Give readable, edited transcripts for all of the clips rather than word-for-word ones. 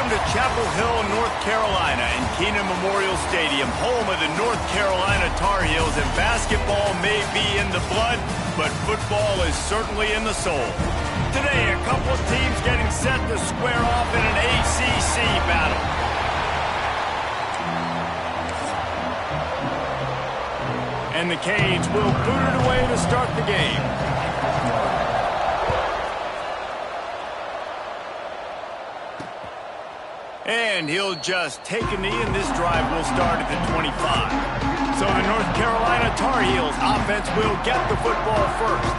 Welcome to Chapel Hill, North Carolina, and Kenan Memorial Stadium, home of the North Carolina Tar Heels. And basketball may be in the blood, but football is certainly in the soul. Today, a couple of teams getting set to square off in an ACC battle. And the Canes will boot it away to start the game. And he'll just take a knee, and this drive will start at the 25. So the North Carolina Tar Heels offense will get the football first.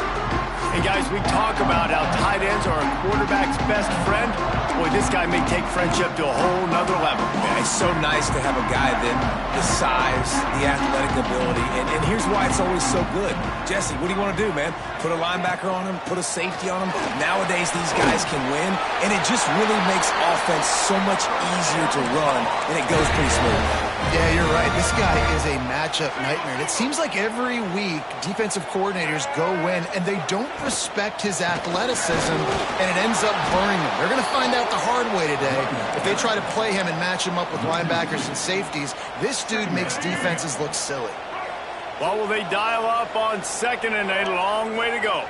And guys, we talk about how tight ends are a quarterback's best friend. Boy, this guy may take friendship to a whole nother level. Man, it's so nice to have a guy that the size, the athletic ability, and here's why it's always so good. Jesse, what do you want to do, man? Put a linebacker on him, put a safety on him. Nowadays, these guys can win, and it just really makes offense so much easier to run, and it goes pretty smooth. Yeah, you're right. This guy is a matchup nightmare. And it seems like every week defensive coordinators go in and they don't respect his athleticism, and it ends up burning them. They're going to find out the hard way today. If they try to play him and match him up with linebackers and safeties, this dude makes defenses look silly. Well, will they dial up on second and a long way to go?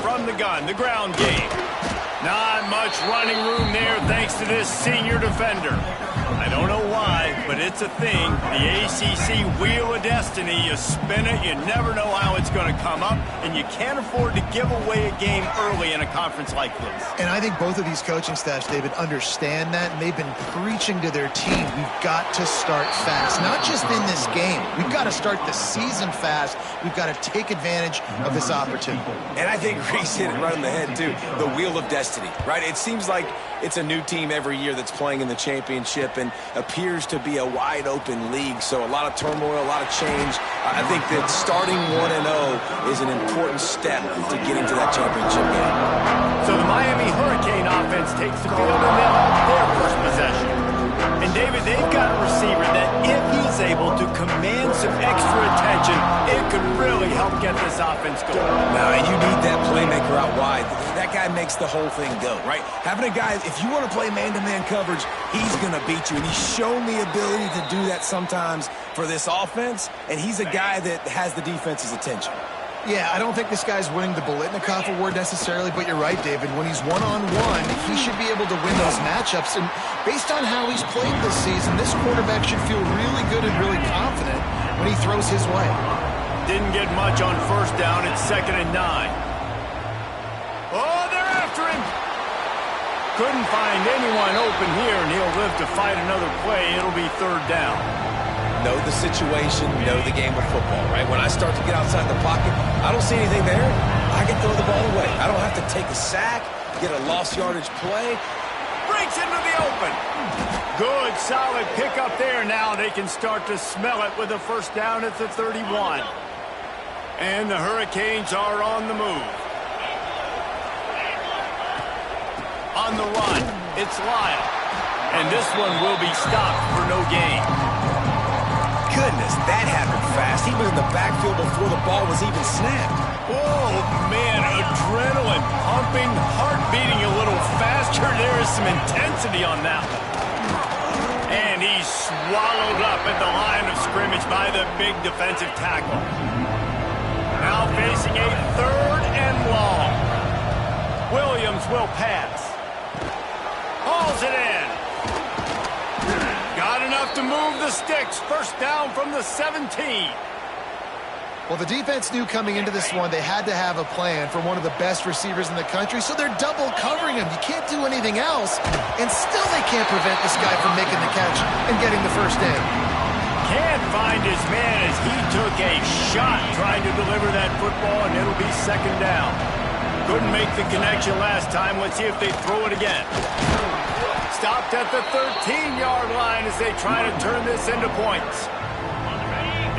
From the gun, the ground game. Not much running room there thanks to this senior defender. I don't know why, but it's a thing. The ACC Wheel of Destiny, you spin it, you never know how it's going to come up, and you can't afford to give away a game early in a conference like this. And I think both of these coaching staffs, David, understand that, and they've been preaching to their team, we've got to start fast. Not just in this game. We've got to start the season fast. We've got to take advantage of this opportunity. And I think Reese hit it right on the head, too. The Wheel of Destiny, right? It seems like it's a new team every year that's playing in the championship and appears to be a wide-open league. So a lot of turmoil, a lot of change. I think that starting 1-0 is an important step to getting to that championship game. So the Miami Hurricane offense takes the field, and they'll have their first possession. And, David, they've got a receiver that if he's able to command some extra attention, it could really help get this offense going. Now, and you need that playmaker out wide. That guy makes the whole thing go, right? Having a guy, if you want to play man-to-man coverage, he's going to beat you. And he's shown the ability to do that sometimes for this offense, and he's a guy that has the defense's attention. Yeah, I don't think this guy's winning the Biletnikoff Award necessarily, but you're right, David. When he's one-on-one, he should be able to win those matchups. And based on how he's played this season, this quarterback should feel really good and really confident when he throws his way. Didn't get much on first down. It's 2nd and 9. Oh, they're after him. Couldn't find anyone open here, and he'll live to fight another play. It'll be 3rd down. Know the situation, know the game of football, right? When I start to get outside the pocket, I don't see anything there. I can throw the ball away. I don't have to take a sack, get a lost yardage play. Breaks into the open. Good, solid pickup there. Now they can start to smell it with a first down at the 31. And the Hurricanes are on the move. On the run, it's Lyle. And this one will be stopped for no gain. Goodness, that happened fast. He was in the backfield before the ball was even snapped. Oh, man, adrenaline pumping, heart beating a little faster. There is some intensity on that one. And he's swallowed up at the line of scrimmage by the big defensive tackle. Now facing a 3rd and long. Williams will pass. Hauls it in. Got enough to move the sticks. First down from the 17. Well, the defense knew coming into this one they had to have a plan for one of the best receivers in the country, so they're double covering him. You can't do anything else, and still they can't prevent this guy from making the catch and getting the first down. Can't find his man as he took a shot trying to deliver that football, and it'll be 2nd down. Couldn't make the connection last time. Let's see if they throw it again. Stopped at the 13-yard line as they try to turn this into points.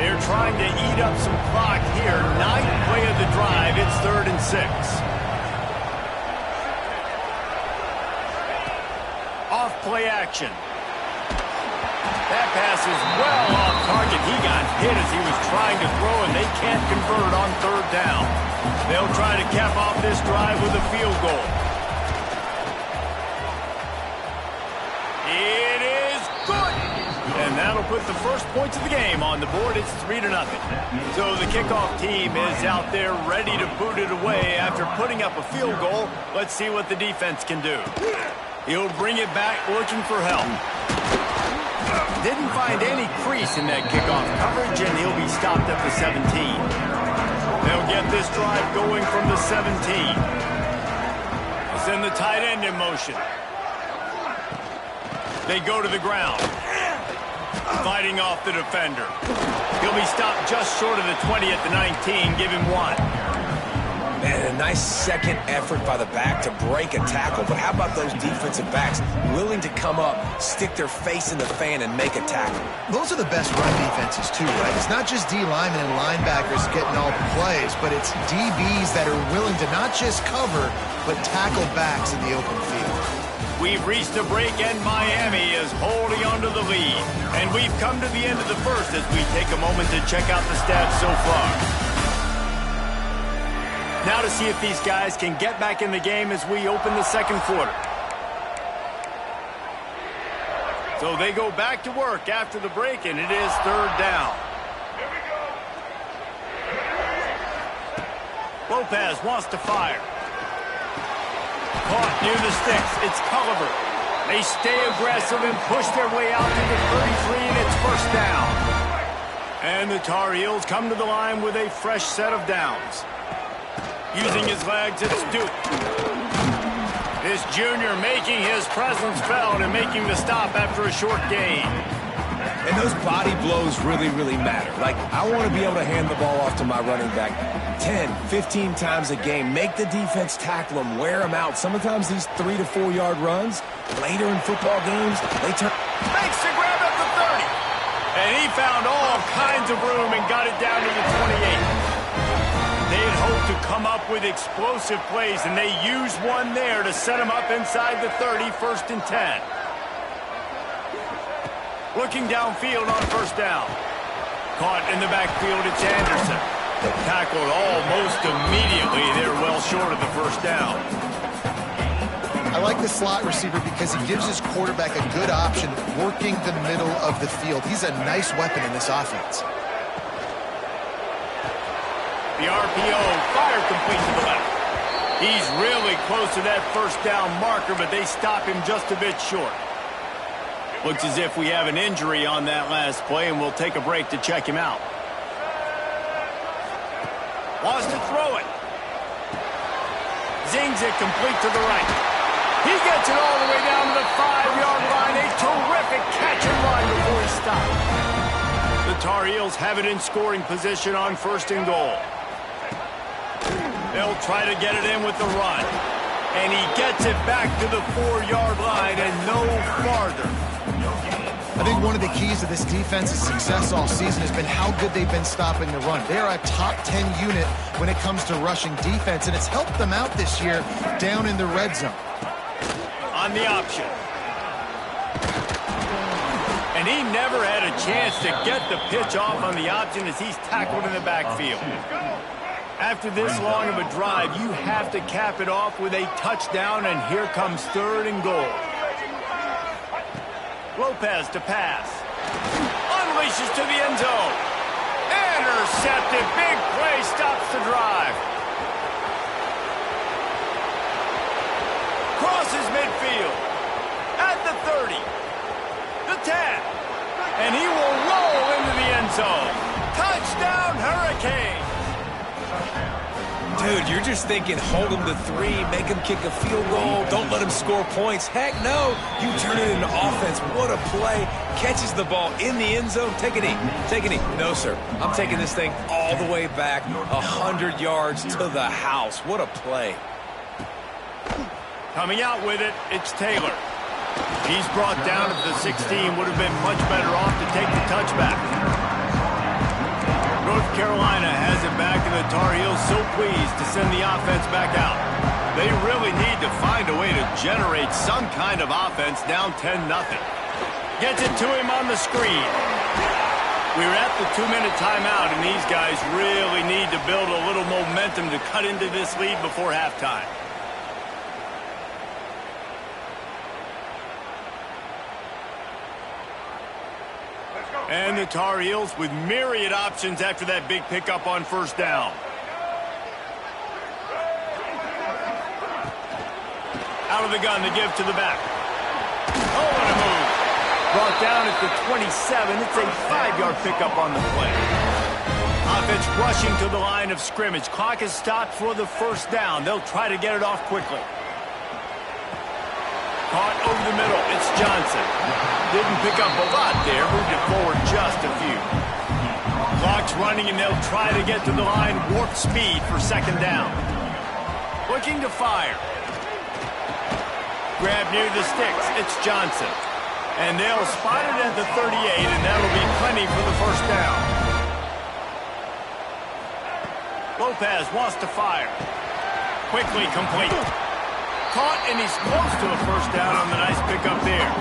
They're trying to eat up some clock here. 9th play of the drive. It's 3rd and 6. Off play action. That pass is well off target. He got hit as he was trying to throw, and they can't convert on 3rd down. They'll try to cap off this drive with a field goal. It is good. And that'll put the first points of the game on the board. It's 3-0. So the kickoff team is out there ready to boot it away after putting up a field goal. Let's see what the defense can do. He'll bring it back looking for help. Didn't find any crease in that kickoff coverage, and he'll be stopped at the 17. They'll get this drive going from the 17. Send the tight end in motion. They go to the ground. Fighting off the defender. He'll be stopped just short of the 20 at the 19. Give him 1. Man, a nice second effort by the back to break a tackle. But how about those defensive backs willing to come up, stick their face in the fan, and make a tackle? Those are the best run defenses, too, right? It's not just D linemen and linebackers getting all the plays, but it's DBs that are willing to not just cover, but tackle backs in the open field. We've reached a break, and Miami is holding on to the lead. And we've come to the end of the first as we take a moment to check out the stats so far. Now to see if these guys can get back in the game as we open the second quarter. So they go back to work after the break, and it is 3rd down. Lopez wants to fire. Caught near the sticks. It's Culliver. They stay aggressive and push their way out to the 33, and it's 1st down. And the Tar Heels come to the line with a fresh set of downs. Using his legs, it's Duke. This junior making his presence felt and making the stop after a short gain. And those body blows really, really matter. Like, I want to be able to hand the ball off to my running back 10, 15 times a game. Make the defense tackle them, wear them out. Sometimes these 3 to 4 yard runs, later in football games, they turn. Makes the grab at the 30. And he found all kinds of room and got it down to the 28. They had hoped to come up with explosive plays, and they used one there to set them up inside the 30, 1st and 10. Looking downfield on 1st down. Caught in the backfield, it's Anderson. Tackled almost immediately. They're well short of the 1st down. I like the slot receiver because he gives his quarterback a good option working the middle of the field. He's a nice weapon in this offense. The RPO, fire complete to the left. He's really close to that 1st down marker, but they stop him just a bit short. Looks as if we have an injury on that last play, and we'll take a break to check him out. Wants to throw it. Zings it complete to the right. He gets it all the way down to the 5-yard line. A terrific catch and run before he stopped. The Tar Heels have it in scoring position on 1st and goal. They'll try to get it in with the run. And he gets it back to the 4-yard line and no farther. I think one of the keys to this defense's success all season has been how good they've been stopping the run. They are a top 10 unit when it comes to rushing defense, and it's helped them out this year down in the red zone. On the option. And he never had a chance to get the pitch off on the option as he's tackled in the backfield. After this long of a drive, you have to cap it off with a touchdown, and here comes 3rd and goal. Lopez to pass. Unleashes to the end zone. Intercepted. Big play stops the drive. Crosses midfield. At the 30. The 10. And he will roll into the end zone. Touchdown, Hurricane. Dude, you're just thinking, hold them to 3, make them kick a field goal, don't let them score points. Heck no, you turn it into offense. What a play. Catches the ball in the end zone. Take a knee. Take a knee. No, sir. I'm taking this thing all the way back 100 yards to the house. What a play. Coming out with it, it's Taylor. He's brought down at the 16. Would have been much better off to take the touchback. North Carolina has it back, and the Tar Heels so pleased to send the offense back out. They really need to find a way to generate some kind of offense down 10-0. Gets it to him on the screen. We're at the 2-minute timeout, and these guys really need to build a little momentum to cut into this lead before halftime. And the Tar Heels with myriad options after that big pickup on first down. Out of the gun, the give to the back. Oh, what a move. Brought down at the 27. It's a 5-yard pickup on the play. Offense rushing to the line of scrimmage. Clock is stopped for the first down. They'll try to get it off quickly. Caught over the middle. It's Johnson. Didn't pick up a lot there. Moved it forward just a few. Clock's running, and they'll try to get to the line. Warp speed for second down. Looking to fire. Grab near the sticks. It's Johnson. And they'll spot it at the 38, and that'll be plenty for the first down. Lopez wants to fire. Quickly complete. Caught, and he's close to a first down on the nice pickup there.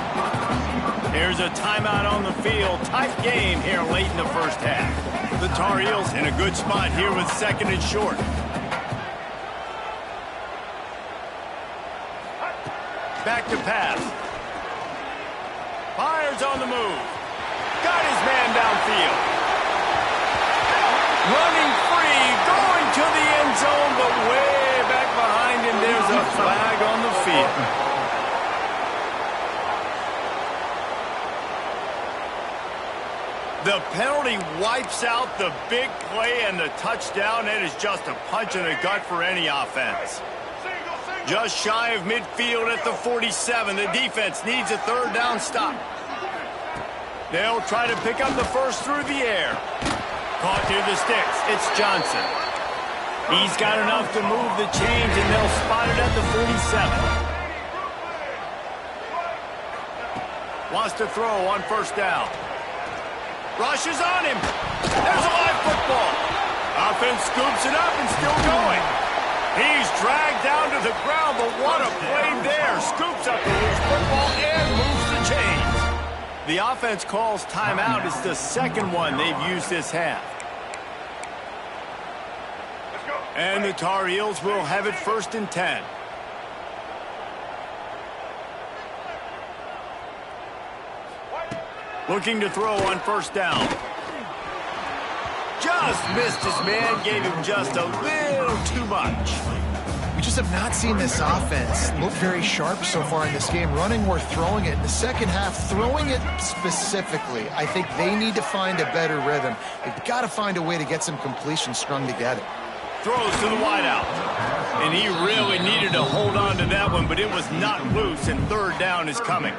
There's a timeout on the field. Tight game here late in the first half. The Tar Heels in a good spot here with second and short. Back to pass. Fires on the move. Got his man downfield. Running free, going to the end zone, but way back behind him. There's a flag on the field. The penalty wipes out the big play and the touchdown. It is just a punch in the gut for any offense. Just shy of midfield at the 47. The defense needs a third down stop. They'll try to pick up the first through the air. Caught near the sticks. It's Johnson. He's got enough to move the chains, and they'll spot it at the 47. Wants to throw on first down. Rushes on him. There's a live football. Offense scoops it up and still going. He's dragged down to the ground, but what a play there. Scoops up the loose football and moves the chains. The offense calls timeout. It's the second one they've used this half. And the Tar Heels will have it first and 10. Looking to throw on first down. Just missed his man, gave him just a little too much. We just have not seen this offense look very sharp so far in this game, running or throwing it. In the second half, throwing it specifically, I think they need to find a better rhythm. They've got to find a way to get some completions strung together. Throws to the wideout. And he really needed to hold on to that one, but it was not loose, and third down is coming.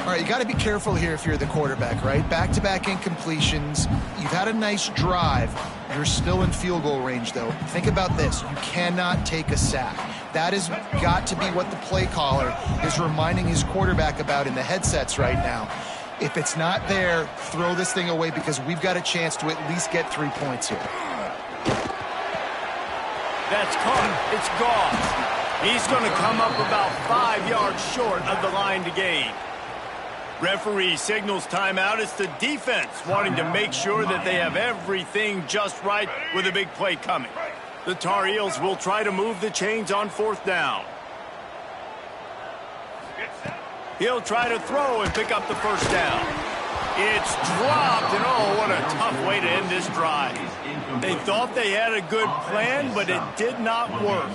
All right, you got to be careful here if you're the quarterback, right? Back-to-back incompletions. You've had a nice drive. You're still in field goal range, though. Think about this. You cannot take a sack. That has got to be what the play caller is reminding his quarterback about in the headsets right now. If it's not there, throw this thing away because we've got a chance to at least get 3 points here. That's caught. It's gone. He's going to come up about 5 yards short of the line to gain. Referee signals timeout. It's the defense wanting to make sure that they have everything just right with a big play coming. The Tar Heels will try to move the chains on fourth down. He'll try to throw and pick up the first down. It's dropped, and oh, what a tough way to end this drive. They thought they had a good plan, but it did not work.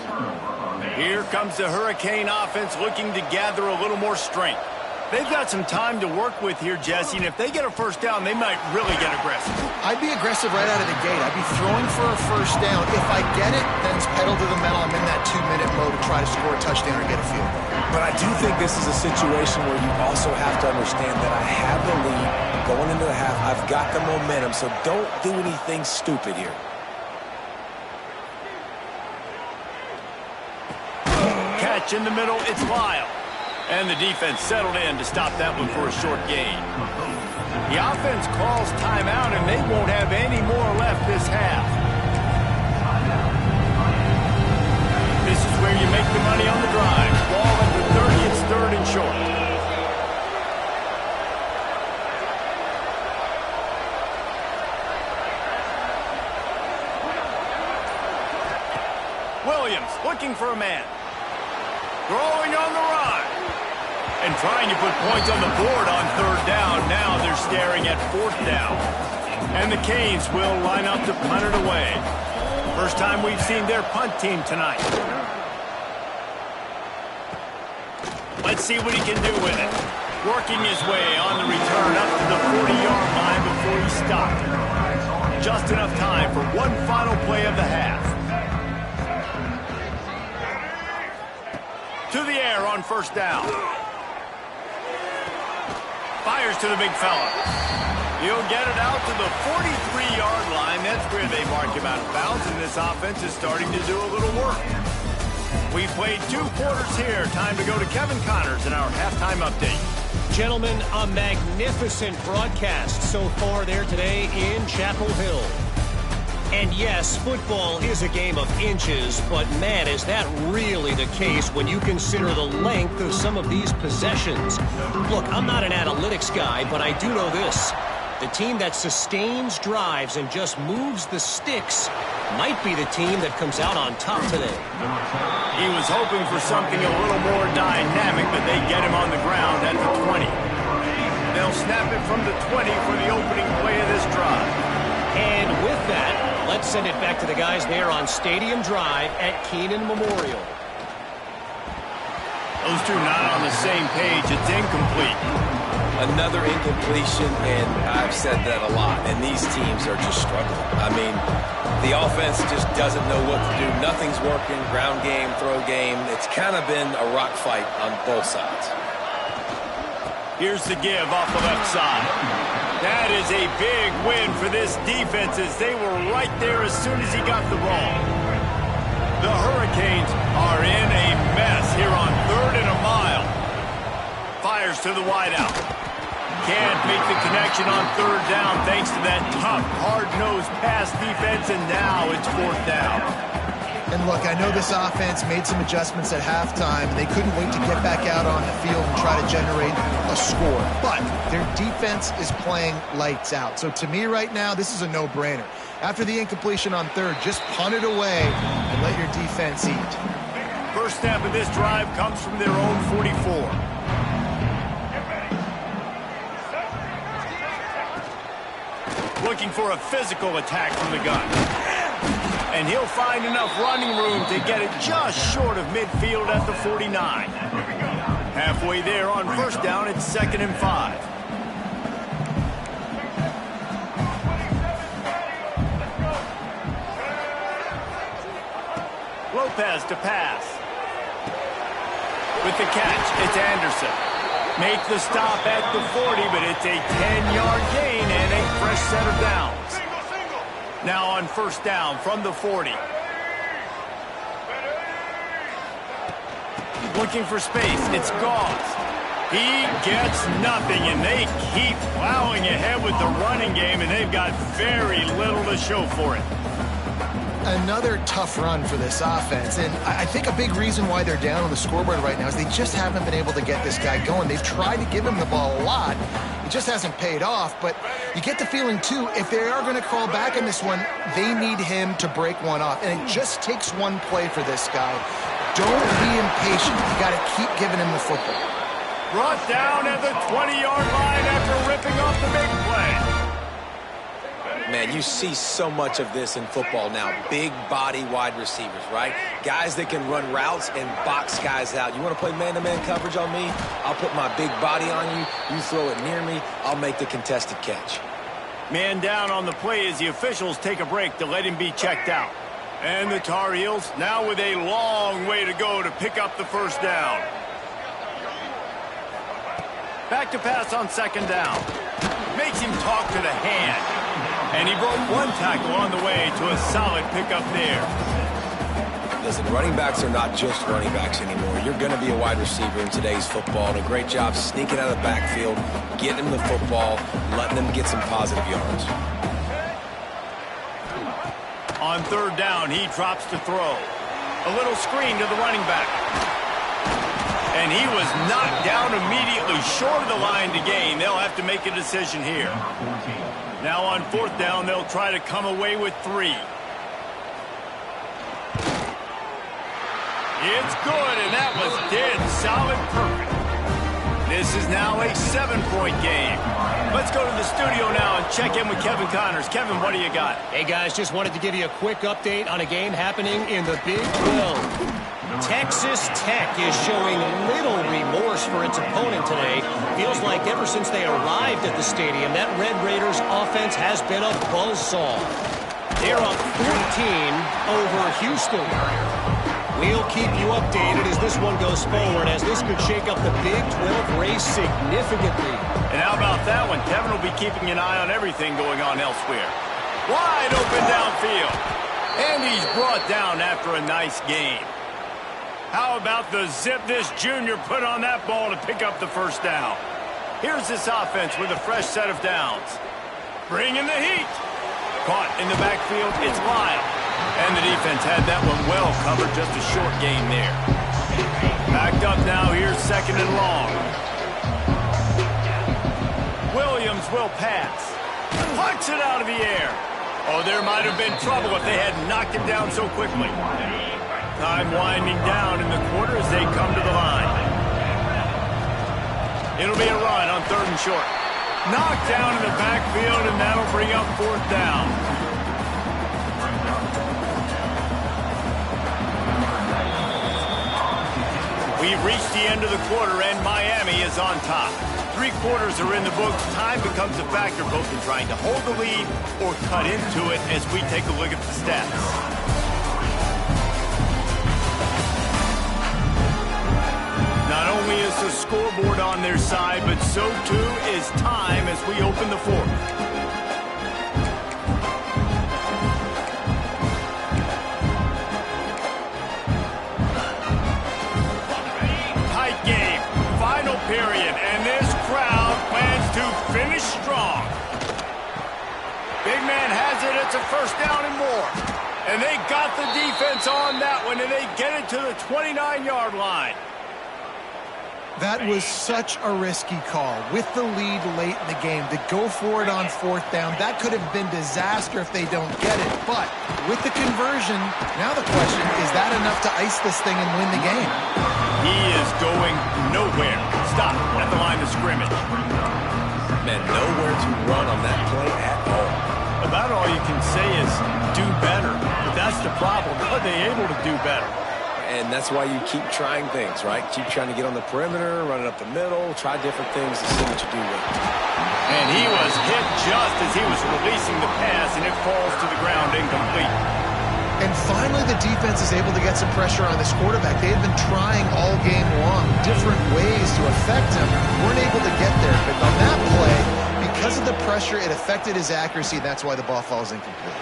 Here comes the Hurricane offense looking to gather a little more strength. They've got some time to work with here, Jesse, and if they get a first down, they might really get aggressive. I'd be aggressive right out of the gate. I'd be throwing for a first down. If I get it, then it's pedal to the metal. I'm in that 2-minute mode to try to score a touchdown or get a field goal. But I do think this is a situation where you also have to understand that I have the lead going into the half. I've got the momentum, so don't do anything stupid here. Catch in the middle, it's Lyle. And the defense settled in to stop that one for a short gain. The offense calls timeout, and they won't have any more left this half. This is where you make the money on the drive. Ball at the 30, it's third and short. Williams looking for a man. Throwing on the run. And trying to put points on the board on third down. Now they're staring at 4th down. And the Canes will line up to punt it away. First time we've seen their punt team tonight. Let's see what he can do with it. Working his way on the return up to the 40-yard line before he stopped. Just enough time for one final play of the half. To the air on 1st down. Fires to the big fella. He'll get it out to the 43-yard line. That's where they mark him out of bounds, and this offense is starting to do a little work. We've played 2 quarters here. Time to go to Kevin Connors in our halftime update. Gentlemen, a magnificent broadcast so far there today in Chapel Hill. And yes, football is a game of inches, but man, is that really the case when you consider the length of some of these possessions. Look, I'm not an analytics guy, but I do know this. The team that sustains drives and just moves the sticks might be the team that comes out on top today. He was hoping for something a little more dynamic, but they get him on the ground at the 20. They'll snap it from the 20 for the opening play of this drive. And with that, let's send it back to the guys there on Stadium Drive at Kenan Memorial. Those two not on the same page. It's incomplete. Another incompletion, and I've said that a lot, and these teams are just struggling. I mean, the offense just doesn't know what to do. Nothing's working, ground game, throw game. It's kind of been a rock fight on both sides. Here's the give off the left side. That is a big win for this defense as they were right there as soon as he got the ball. The Hurricanes are in a mess here on 3rd and a mile. Fires to the wideout. Can't make the connection on 3rd down thanks to that tough, hard-nosed pass defense, and now it's 4th down. And look, I know this offense made some adjustments at halftime. They couldn't wait to get back out on the field and try to generate a score. But their defense is playing lights out. So to me right now, this is a no-brainer. After the incompletion on 3rd, just punt it away and let your defense eat. First snap of this drive comes from their own 44. Looking for a physical attack from the gun. And he'll find enough running room to get it just short of midfield at the 49. Halfway there on 1st down, it's 2nd and 5. Lopez to pass. With the catch, it's Anderson. Make the stop at the 40, but it's a 10-yard gain and a fresh set of downs. Now on 1st down from the 40. Looking for space. It's Gauze. He gets nothing, and they keep plowing ahead with the running game, and they've got very little to show for it. Another tough run for this offense, and I think a big reason why they're down on the scoreboard right now is they just haven't been able to get this guy going. They've tried to give him the ball a lot. It just hasn't paid off, but you get the feeling, too, if they are going to crawl back in this one, they need him to break one off, and it just takes one play for this guy. Don't be impatient. You got to keep giving him the football. Brought down at the 20-yard line after ripping off the big play. Man, you see so much of this in football now. Big body wide receivers, right? Guys that can run routes and box guys out. You want to play man-to-man coverage on me? I'll put my big body on you. You throw it near me, I'll make the contested catch. Man down on the play as the officials take a break to let him be checked out. And the Tar Heels now with a long way to go to pick up the 1st down. Back to pass on 2nd down. Makes him talk to the hand. And he broke one tackle on the way to a solid pickup there. Listen, running backs are not just running backs anymore. You're going to be a wide receiver in today's football. And a great job sneaking out of the backfield, getting them the football, letting them get some positive yards. On 3rd down, he drops to throw. A little screen to the running back. And he was knocked down immediately short of the line to gain. They'll have to make a decision here. Now on 4th down, they'll try to come away with 3. It's good, and that was dead solid perfect. This is now a 7-point game. Let's go to the studio now and check in with Kevin Connors. Kevin, what do you got? Hey, guys, just wanted to give you a quick update on a game happening in the Big 12. Texas Tech is showing little remorse for its opponent today. Feels like ever since they arrived at the stadium, that Red Raiders offense has been a buzzsaw. They're up 14 over Houston. We'll keep you updated as this one goes forward, as this could shake up the Big 12 race significantly. And how about that one? Kevin will be keeping an eye on everything going on elsewhere. Wide open downfield. And he's brought down after a nice game. How about the zip this junior put on that ball to pick up the first down? Here's this offense with a fresh set of downs. Bringing the heat. Caught in the backfield, it's Lyle. And the defense had that one well covered, just a short gain there. Backed up now, here's second and long. Williams will pass. Punch it out of the air. Oh, there might have been trouble if they had knocked him down so quickly. Time winding down in the quarter as they come to the line. It'll be a run on third and short. Knocked down in the backfield, and that'll bring up fourth down. We've reached the end of the quarter, and Miami is on top. 3 quarters are in the books. Time becomes a factor both in trying to hold the lead or cut into it as we take a look at the stats. Not only is the scoreboard on their side, but so too is time as we open the fourth. Tight game, final period, and this crowd plans to finish strong. Big man has it, it's a first down and more. And they got the defense on that one, and they get it to the 29-yard line. That was such a risky call. With the lead late in the game, to go for it on fourth down, that could have been disaster if they don't get it. But with the conversion, now the question, is that enough to ice this thing and win the game? He is going nowhere. Stop at the line of scrimmage. Man, nowhere to run on that play at all. About all you can say is do better. But that's the problem. Are they able to do better? And that's why you keep trying things, right? Keep trying to get on the perimeter, run it up the middle, try different things to see what you do with it. And he was hit just as he was releasing the pass, and it falls to the ground incomplete. And finally, the defense is able to get some pressure on this quarterback. They had been trying all game long, different ways to affect him. Weren't able to get there. But on that play, because of the pressure, it affected his accuracy. That's why the ball falls incomplete.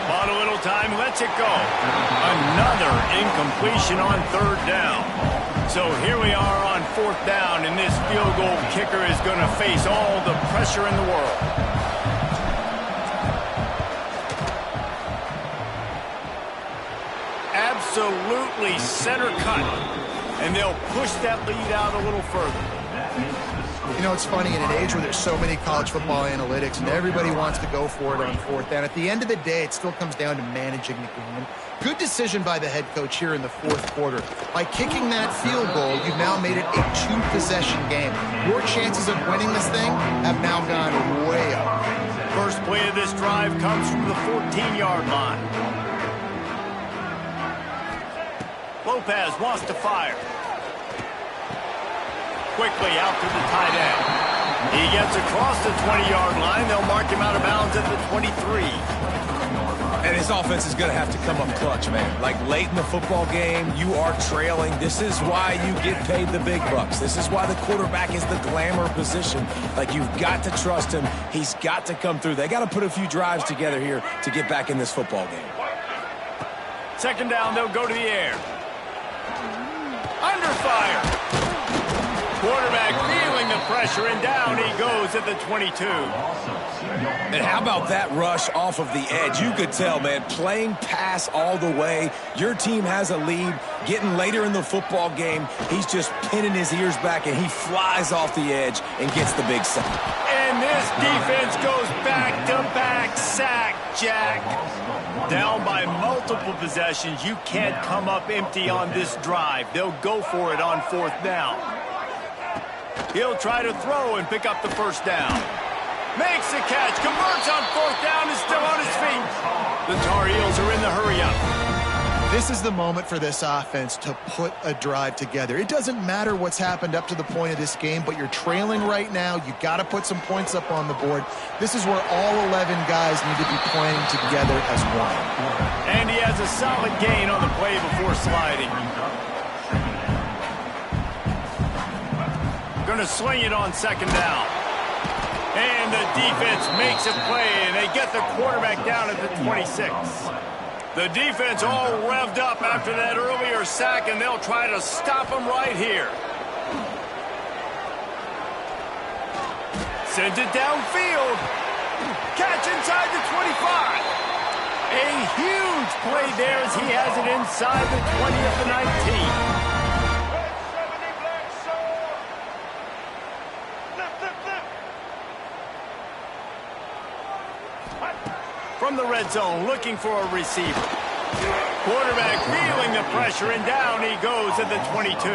Bought a little time, lets it go. Another incompletion on third down. So here we are on fourth down, and this field goal kicker is going to face all the pressure in the world. Absolutely center cut. And they'll push that lead out a little further. You know, it's funny, in an age where there's so many college football analytics and everybody wants to go for it on fourth down, at the end of the day, it still comes down to managing the game. Good decision by the head coach here in the fourth quarter. By kicking that field goal, you've now made it a 2-possession game. Your chances of winning this thing have now gone way up. First play of this drive comes from the 14-yard line. Lopez wants to fire. Quickly out to the tight end. He gets across the 20-yard line. They'll mark him out of bounds at the 23. And his offense is going to have to come up clutch, man. Like late in the football game, you are trailing. This is why you get paid the big bucks. This is why the quarterback is the glamour position. Like, you've got to trust him. He's got to come through. They got to put a few drives together here to get back in this football game. Second down, they'll go to the air. Under fire. Quarterback feeling the pressure, and down he goes at the 22. And how about that rush off of the edge? You could tell, man, playing pass all the way. Your team has a lead. Getting later in the football game, he's just pinning his ears back, and he flies off the edge and gets the big sack. And this defense goes back-to-back sack, Jack. Down by multiple possessions. You can't come up empty on this drive. They'll go for it on fourth down. He'll try to throw and pick up the first down. Makes the catch. Converts on fourth down. Is still on his feet. The Tar Heels are in the hurry-up. This is the moment for this offense to put a drive together. It doesn't matter what's happened up to the point of this game, but you're trailing right now. You got to put some points up on the board. This is where all 11 guys need to be playing together as one. And he has a solid gain on the play before sliding. Going to sling it on second down. And the defense makes a play, and they get the quarterback down at the 26. The defense all revved up after that earlier sack, and they'll try to stop him right here. Sends it downfield. Catch inside the 25. A huge play there as he has it inside the 20 of the 19. From the red zone, looking for a receiver. Quarterback feeling the pressure, and down he goes at the 22.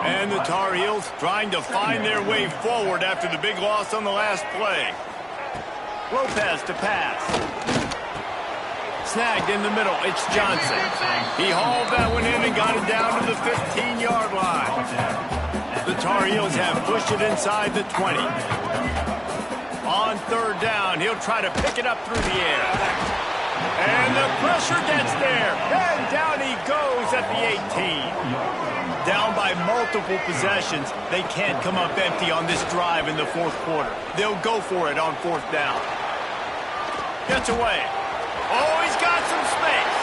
And the Tar Heels trying to find their way forward after the big loss on the last play. Lopez to pass. Snagged in the middle. It's Johnson. He hauled that one in and got it down to the 15-yard line. The Tar Heels have pushed it inside the 20. On third down, he'll try to pick it up through the air. And the pressure gets there. And down he goes at the 18. Down by multiple possessions. They can't come up empty on this drive in the fourth quarter. They'll go for it on fourth down. Gets away. Oh, he's got some space.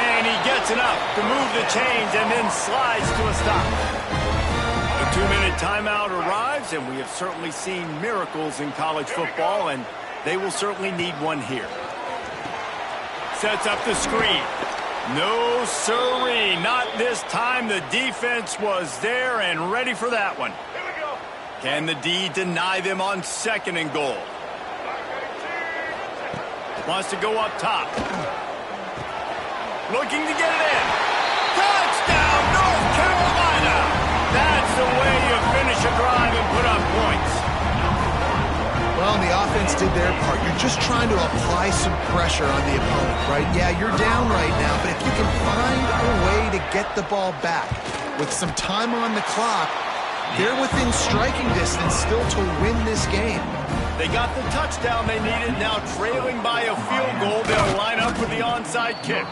And he gets enough to move the chains and then slides to a stop. The 2-minute timeout arrives, and we have certainly seen miracles in college football, and they will certainly need one here. Sets up the screen. No siree, not this time. The defense was there and ready for that one. Can the D deny them on second and goal? Wants to go up top. Looking to get it in. Touchdown, North Carolina! That's the way you finish a drive and put up points. Well, the offense did their part. You're just trying to apply some pressure on the opponent, right? Yeah, you're down right now, but if you can find a way to get the ball back with some time on the clock, they're within striking distance still to win this game. They got the touchdown they needed. Now trailing by a field goal, they'll line up with the onside kick.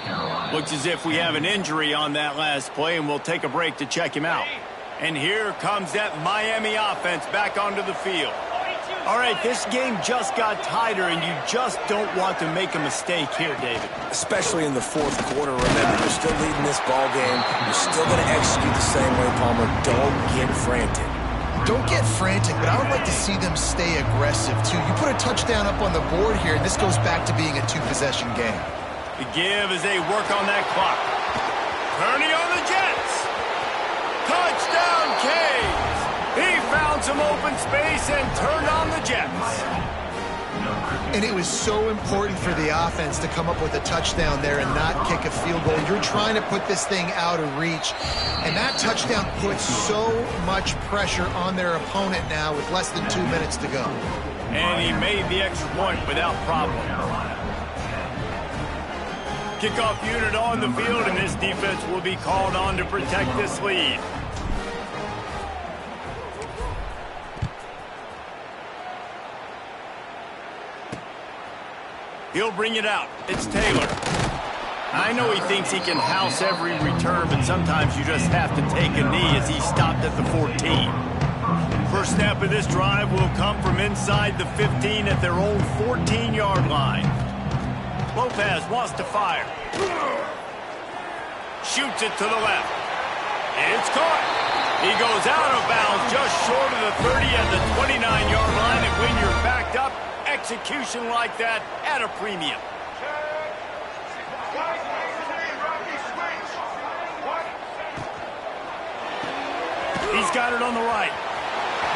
Looks as if we have an injury on that last play, and we'll take a break to check him out. And here comes that Miami offense back onto the field. All right, this game just got tighter, and you just don't want to make a mistake here, David. Especially in the fourth quarter. Remember, you're still leading this ball game. You're still going to execute the same way, Palmer. Don't get frantic. Don't get frantic, but I would like to see them stay aggressive, too. You put a touchdown up on the board here, and this goes back to being a two-possession game. The give as they work on that clock. Turning on the Jets. Touchdown, Canes. He found some open space and turned on the Jets. And it was so important for the offense to come up with a touchdown there and not kick a field goal. You're trying to put this thing out of reach. And that touchdown puts so much pressure on their opponent now with less than 2 minutes to go. And he made the extra point without problem. Kickoff unit on the field, and this defense will be called on to protect this lead. He'll bring it out. It's Taylor. I know he thinks he can house every return, but sometimes you just have to take a knee as he stopped at the 14. First snap of this drive will come from inside the 15 at their own 14-yard line. Lopez wants to fire. Shoots it to the left. It's caught. He goes out of bounds just short of the 30 at the 29-yard line, and when you're backed up, execution like that at a premium. He's got it on the right.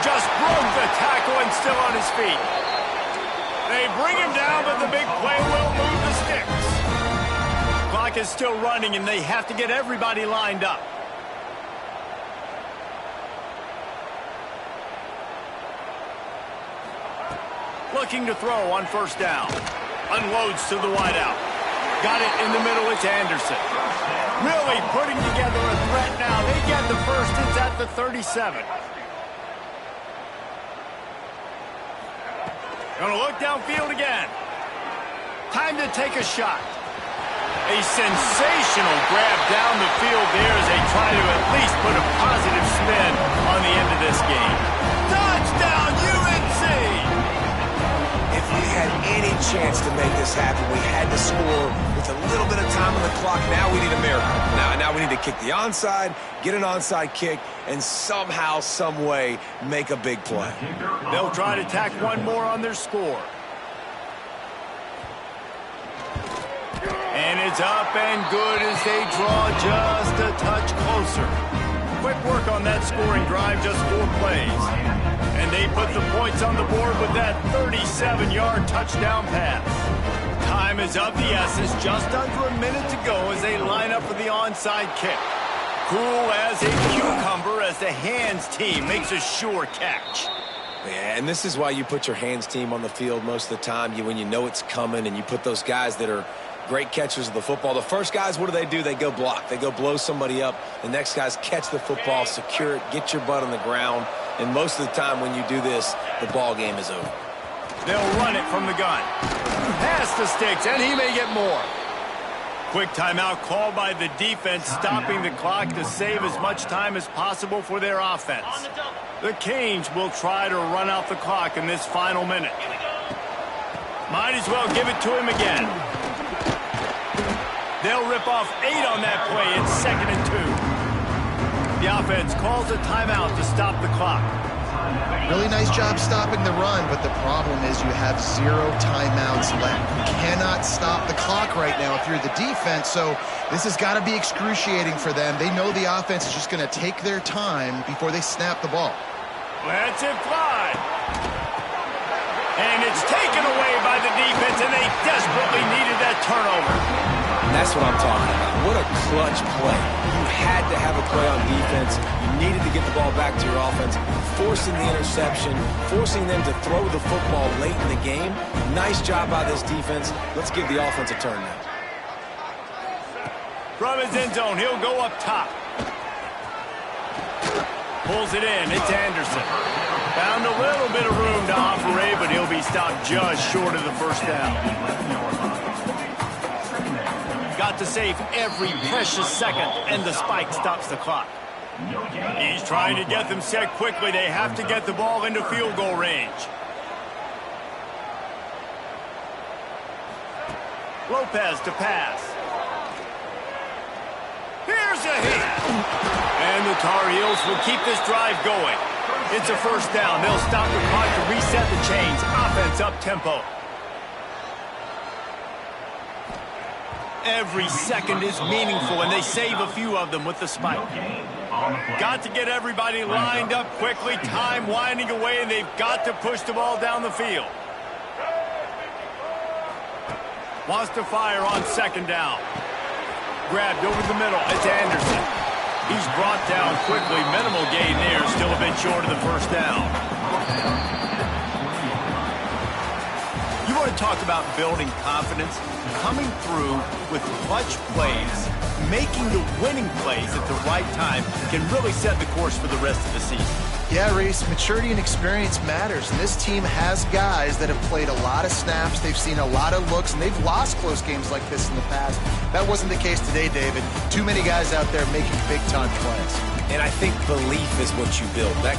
Just broke the tackle and still on his feet. They bring him down, but the big play will move the sticks. Clock is still running, and they have to get everybody lined up. Looking to throw on first down. Unloads to the wideout. Got it in the middle. It's Anderson. Really putting together a threat now. They get the first. It's at the 37. Going to look downfield again. Time to take a shot. A sensational grab down the field there as they try to at least put a positive spin on the end of this game. Touchdown, UNC! If we had any chance to make this happen, we had to score with a little bit of time on the clock. Now we need a miracle. Now we need to kick the onside, get an onside kick, and somehow, some way, make a big play. They'll try to tack one more on their score. And it's up and good as they draw just a touch closer. Quick work on that scoring drive, just 4 plays. And they put the points on the board with that 37-yard touchdown pass. Time is of the essence, just under a minute to go as they line up for the onside kick. Cool as a cucumber as the hands team makes a sure catch. Yeah, and this is why you put your hands team on the field most of the time. When you know it's coming, and you put those guys that are great catchers of the football. The first guys, what do? They go block. They go blow somebody up. The next guys catch the football, secure it, get your butt on the ground. And most of the time when you do this, the ball game is over. They'll run it from the gun. Pass the sticks, and he may get more. Quick timeout called by the defense, stopping the clock to save as much time as possible for their offense. The Canes will try to run out the clock in this final minute. Might as well give it to him again. They'll rip off 8 on that play. It's 2nd and 2. The offense calls a timeout to stop the clock. Really nice job stopping the run, but the problem is you have 0 timeouts left. You cannot stop the clock right now if you're the defense, so this has got to be excruciating for them. They know the offense is just going to take their time before they snap the ball. Lets it fly. And it's taken away by the defense, and they desperately needed that turnover. That's what I'm talking about. What a clutch play. You had to have a play on defense. You needed to get the ball back to your offense, forcing the interception, forcing them to throw the football late in the game. Nice job by this defense. Let's give the offense a turn now. From his end zone, he'll go up top. Pulls it in. It's Anderson. Found a little bit of room to operate, but he'll be stopped just short of the first down. Got to save every precious second, and the spike stops the clock. He's trying to get them set quickly. They have to get the ball into field goal range. Lopez to pass. Here's a hit. And the Tar Heels will keep this drive going. It's a first down. They'll stop the clock to reset the chains. Offense up tempo. Every second is meaningful, and they save a few of them with the spike. Got to get everybody lined up quickly. Time winding away, and they've got to push the ball down the field. Wants to fire on second down. Grabbed over the middle. It's Anderson. He's brought down quickly. Minimal gain there. Still a bit short of the first down. You want to talk about building confidence? Coming through with clutch plays, making the winning plays at the right time can really set the course for the rest of the season. Yeah, Reese, maturity and experience matters, and this team has guys that have played a lot of snaps, they've seen a lot of looks, and they've lost close games like this in the past. That wasn't the case today, David. Too many guys out there making big-time plays. And I think belief is what you build. That